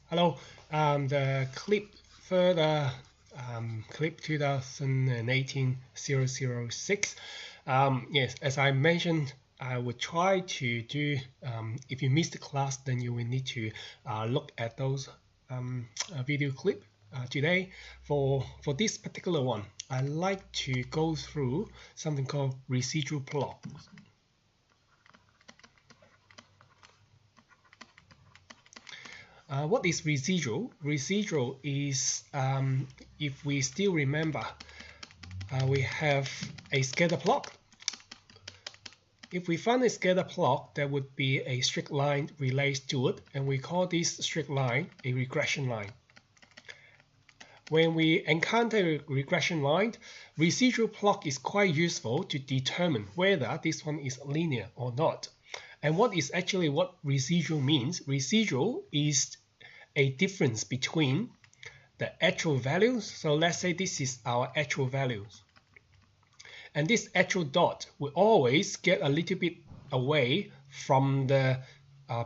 Hello, the clip further clip 2018-006. Yes, as I mentioned, I would try to do, if you missed the class, then you will need to look at those video clip today. For this particular one, I like to go through something called residual plot. What is residual? Residual is, if we still remember, we have a scatter plot. If we find a scatter plot, there would be a straight line relates to it, and we call this straight line a regression line. When we encounter a regression line, residual plot is quite useful to determine whether this one is linear or not. And what residual means? Residual is a difference between the actual values. So let's say this is our actual values. And this actual dot will always get a little bit away from the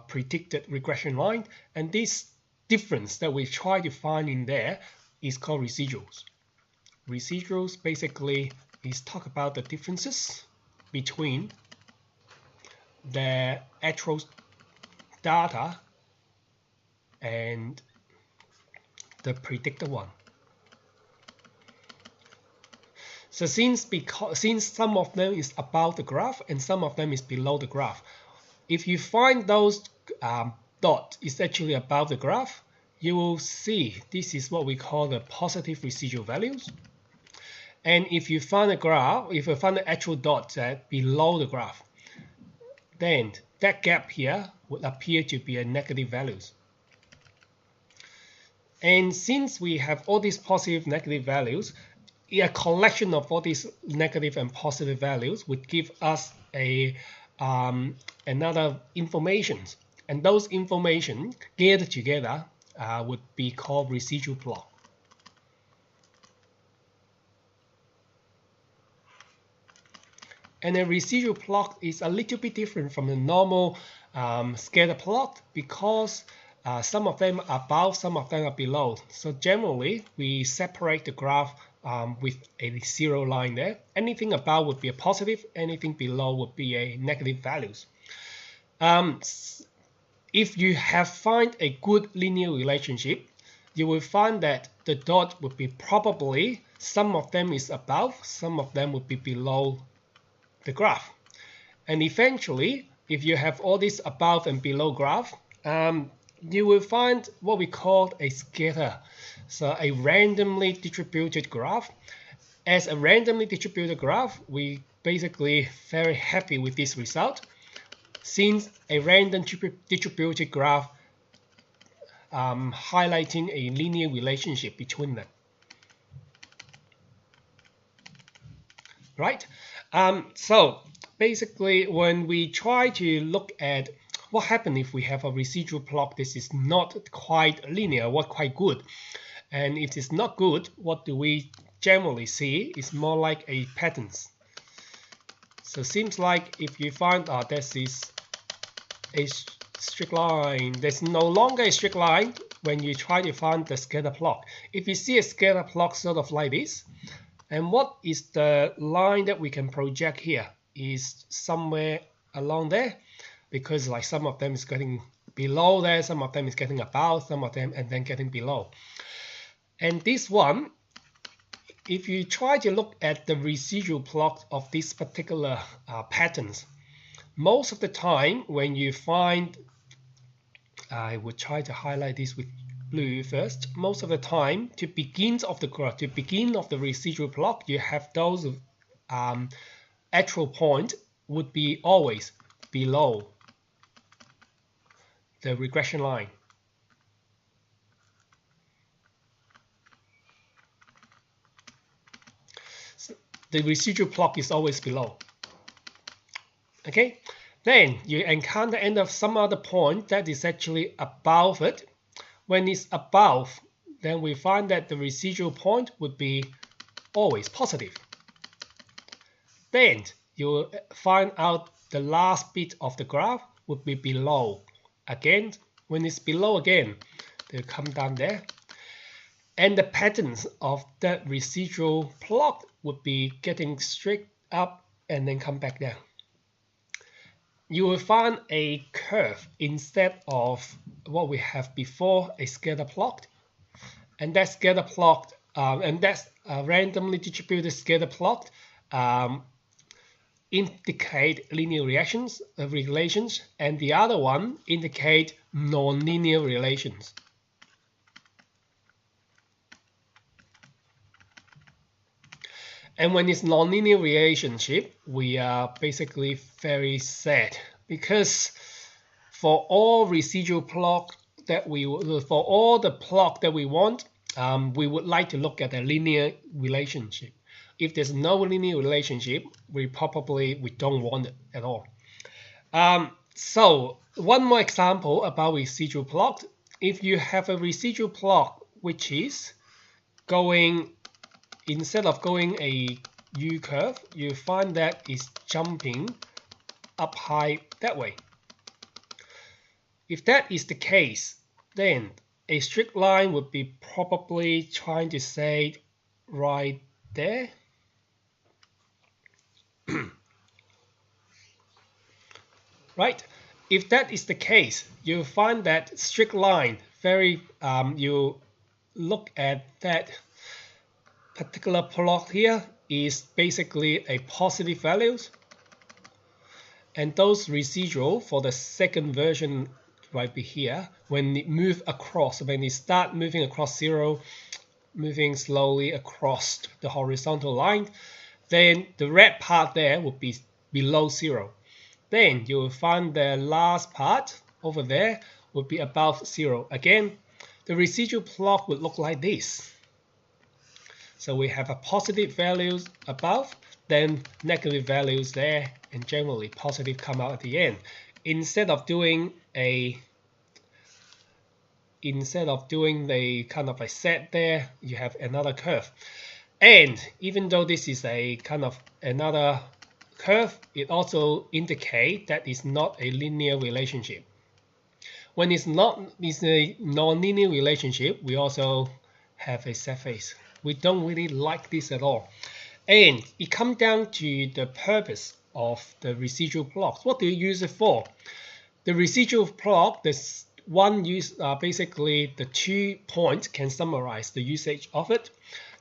predicted regression line. And this difference that we try to find in there is called residuals. Residuals basically is talk about the differences between the actual data and the predicted one. So since some of them is above the graph and some of them is below the graph, if you find those dot is actually above the graph, you will see this is what we call the positive residual values. And if you find the actual dot that below the graph, then that gap here would appear to be a negative values. And since we have all these positive negative values, a collection of all these negative and positive values would give us another information, and those information gathered together would be called residual plot. And a residual plot is a little bit different from the normal scatter plot because some of them are above, some of them are below. So generally, we separate the graph with a zero line there. Anything above would be a positive, anything below would be a negative values. If you have find a good linear relationship, you will find that the dot would be probably some of them is above, some of them would be below the graph. And eventually, if you have all this above and below graph, you will find what we call a scatter, so a randomly distributed graph. As a randomly distributed graph, we basically very happy with this result, since a random distributed graph highlighting a linear relationship between them. Right? So basically, when we try to look at what happens if we have a residual plot, this is not quite linear, what quite good. And if it's not good, what do we generally see? It's more like a patterns. So seems like if you find this is a straight line, there's no longer a straight line when you try to find the scatter plot. If you see a scatter plot sort of like this, and what is the line that we can project here is somewhere along there, because like some of them is getting below there, some of them is getting above, some of them and then getting below. And this one, if you try to look at the residual plot of this particular patterns, most of the time when you find, I would try to highlight this with blue first. Most of the time, to begin of the residual plot, you have those actual point would be always below the regression line. So the residual plot is always below. Okay, then you encounter end of some other point that is actually above it. When it's above, then we find that the residual point would be always positive. Then you will find out the last bit of the graph would be below. Again, When it's below again, they'll come down there. And the patterns of that residual plot would be getting straight up and then come back down. You will find a curve instead of what we have before, a scatter plot. And that scatter plot, and that's a randomly distributed scatter plot, indicate linear relations, and the other one indicate non-linear relations. And when it's non-linear relationship, we are basically very sad, because for all residual plot that for all the plot that we want, we would like to look at a linear relationship. If there's no linear relationship, we don't want it at all. So one more example about residual plot. If you have a residual plot which is going, instead of going a U curve, you find that it's jumping up high that way. If that is the case, then a straight line would be probably trying to say right there. Right? If that is the case, you find that straight line you look at that particular plot here is basically a positive values, and those residual for the second version right here, when it move across, when it start moving across zero, moving slowly across the horizontal line, then the red part there would be below zero. Then you will find the last part over there would be above zero. Again, the residual plot would look like this. So we have a positive values above, then negative values there, and generally positive come out at the end. Instead of doing the kind of a set there, you have another curve. And even though this is a kind of another curve, it also indicates that it's not a linear relationship. When it's a non-linear relationship, we also have a set face. We don't really like this at all. And it comes down to the purpose of the residual plot. What do you use it for? The residual plot, this one use basically the 2 points can summarize the usage of it.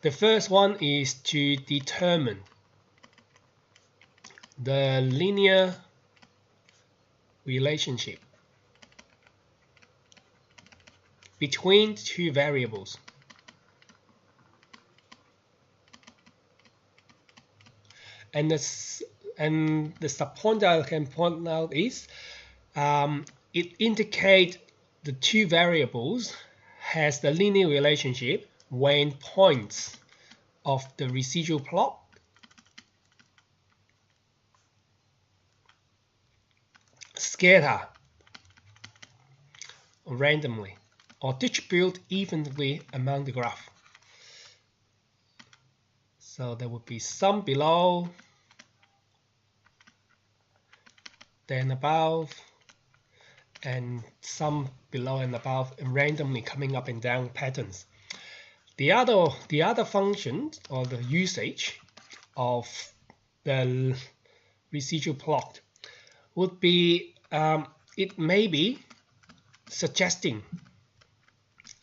The first one is to determine the linear relationship between two variables. And the subpoint I can point out is it indicates the two variables has the linear relationship when points of the residual plot scatter randomly or distribute evenly among the graph. So there would be some below, then above, and some below and above, and randomly coming up and down patterns. The other function or the usage of the residual plot would be it may be suggesting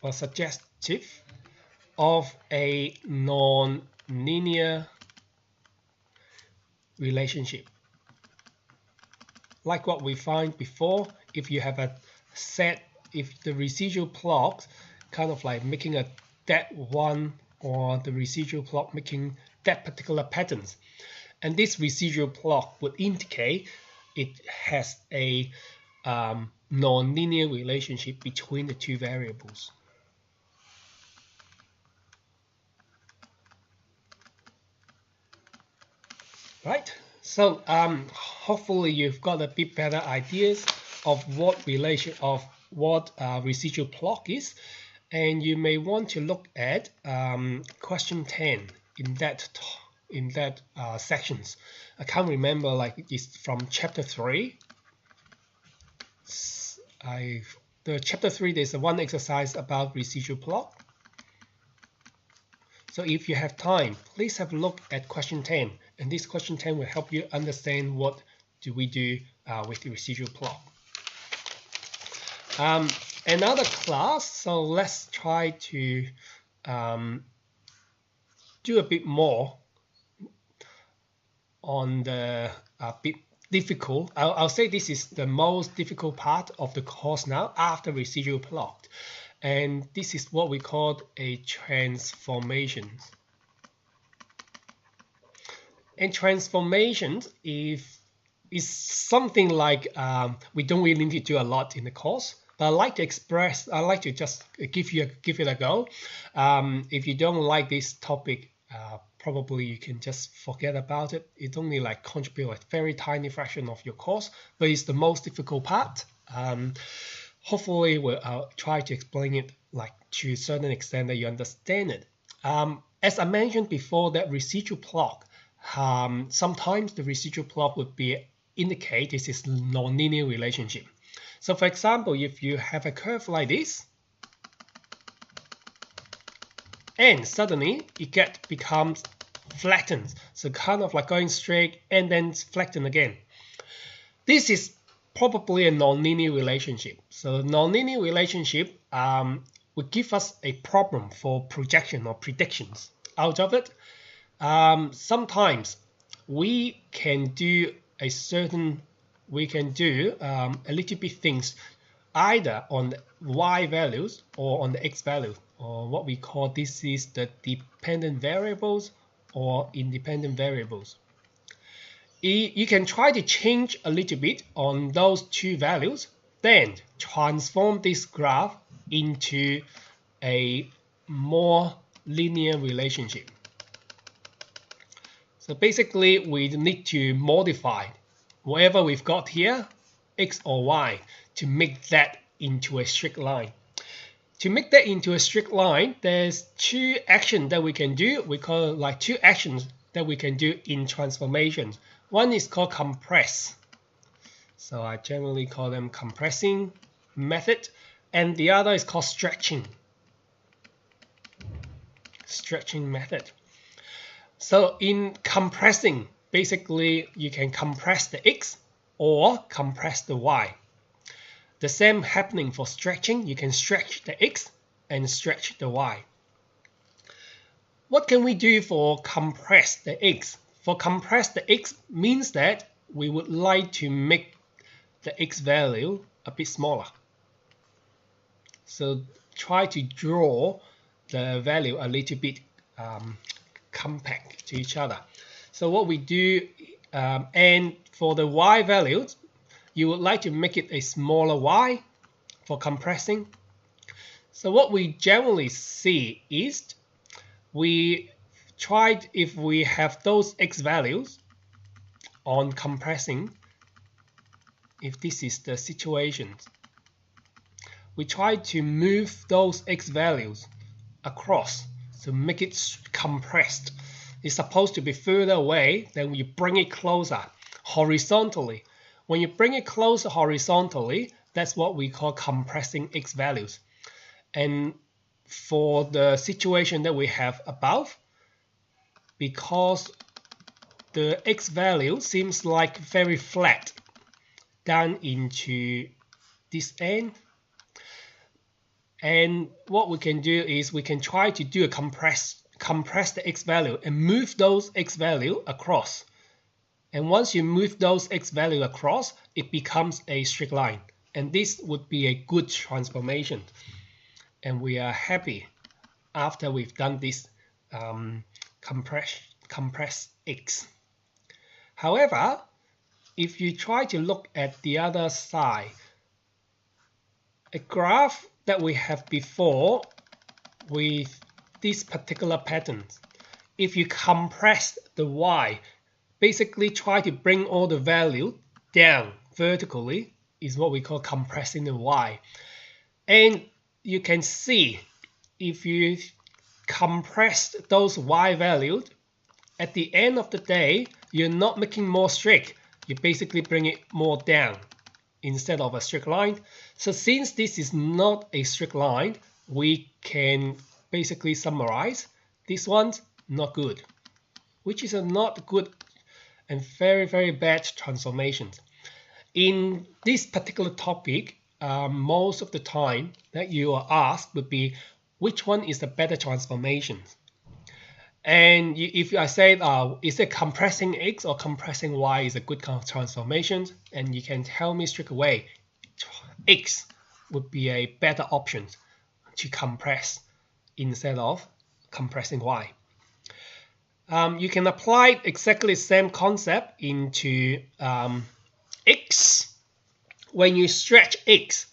or suggestive of a non-linear relationship. Like what we find before, if you have a set, if the residual plot kind of like making a that one, or the residual plot making that particular patterns, and this residual plot would indicate it has a non-linear relationship between the two variables. Right, so hopefully you've got a bit better ideas of what residual plot is, and you may want to look at question 10 in that sections. I can't remember, like it's from chapter 3. the chapter 3, there's one exercise about residual plot. So if you have time, please have a look at question 10. And this question 10 will help you understand what do we do with the residual plot. Another class, so let's try to do a bit more on the bit difficult. I'll say this is the most difficult part of the course now after residual plot. And this is what we call a transformation. And transformations is something like we don't really need to do a lot in the course. But I like to just give it a go. If you don't like this topic, probably you can just forget about it. It only like contribute a very tiny fraction of your course, but it's the most difficult part. Hopefully I'll try to explain it like to a certain extent that you understand it. As I mentioned before, that residual plot, sometimes the residual plot would be indicate this is nonlinear relationship. So for example, if you have a curve like this, and suddenly it becomes flattened, so kind of like going straight and then flatten again. This is probably a nonlinear relationship. So nonlinear relationship would give us a problem for projection or predictions out of it. Sometimes we can do a little bit things either on the y values or on the x values, or what we call this is the dependent variables or independent variables. You can try to change a little bit on those two values, then transform this graph into a more linear relationship. So basically we need to modify whatever we've got here, x or y, to make that into a straight line. To make that into a straight line, there's two actions that we can do. We call it like two actions that we can do in transformations. One is called compress. So I generally call them compressing method. And the other is called stretching. Stretching method. So in compressing, basically you can compress the x or compress the y. The same happening for stretching. You can stretch the x and stretch the y. What can we do for compress the x? For compress the x means that we would like to make the x value a bit smaller. So try to draw the value a little bit compact to each other. So what we do, and for the y values, you would like to make it a smaller y for compressing. So what we generally see is we tried, if we have those x values on compressing, if this is the situation, we try to move those x values across to make it compressed. It's supposed to be further away, then you bring it closer horizontally. When you bring it closer horizontally, that's what we call compressing x values. And for the situation that we have above, because the x value seems like very flat down into this end, and what we can do is we can try to do a compress the x value and move those x value across. And once you move those x value across, it becomes a straight line. And this would be a good transformation. And we are happy after we've done this compress x. However, if you try to look at the other side, a graph that we have before with this particular pattern, if you compress the y, basically try to bring all the value down vertically, is what we call compressing the y. And you can see if you compress those y values, at the end of the day, you're not making more straight, you basically bring it more down. instead of a straight line. So since this is not a straight line, we can basically summarize this one's not good, which is a not good and very, very bad transformations. In this particular topic, most of the time that you are asked would be which one is the better transformation. And if I say, is it compressing X or compressing Y is a good transformation, and you can tell me straight away, X would be a better option to compress instead of compressing Y. You can apply exactly the same concept into X. When you stretch X,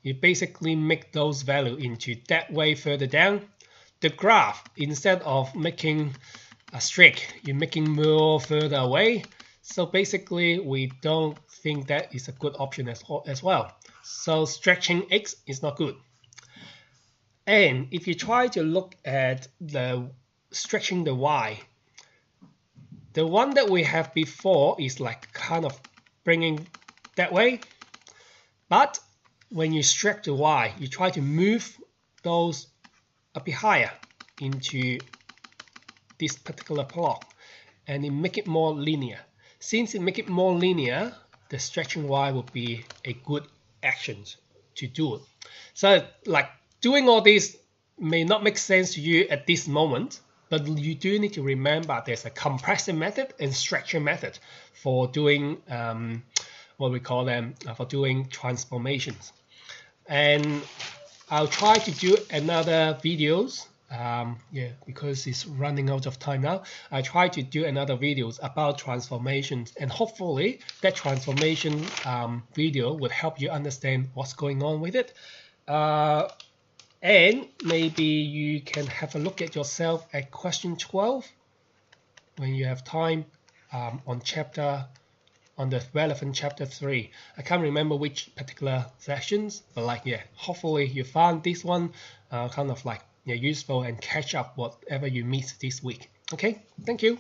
you basically make those values into that way further down. The graph, instead of making a streak, you're making more further away. So basically, we don't think that is a good option as well. So stretching X is not good. And if you try to look at the stretching the Y, the one that we have before is like kind of bringing that way. But when you stretch the Y, you try to move those a bit higher into this particular plot, and it make it more linear. Since it make it more linear, the stretching Y would be a good action to do it. So like doing all this may not make sense to you at this moment, but you do need to remember there's a compressing method and stretching method for doing what we call them for doing transformations. And I'll try to do another videos, because it's running out of time now. I try to do another videos about transformations, and hopefully that transformation video will help you understand what's going on with it. And maybe you can have a look at yourself at question 12 when you have time on the relevant chapter 3. I can't remember which particular sections, but like, yeah, hopefully you found this one kind of like useful and catch up whatever you missed this week. Okay, thank you.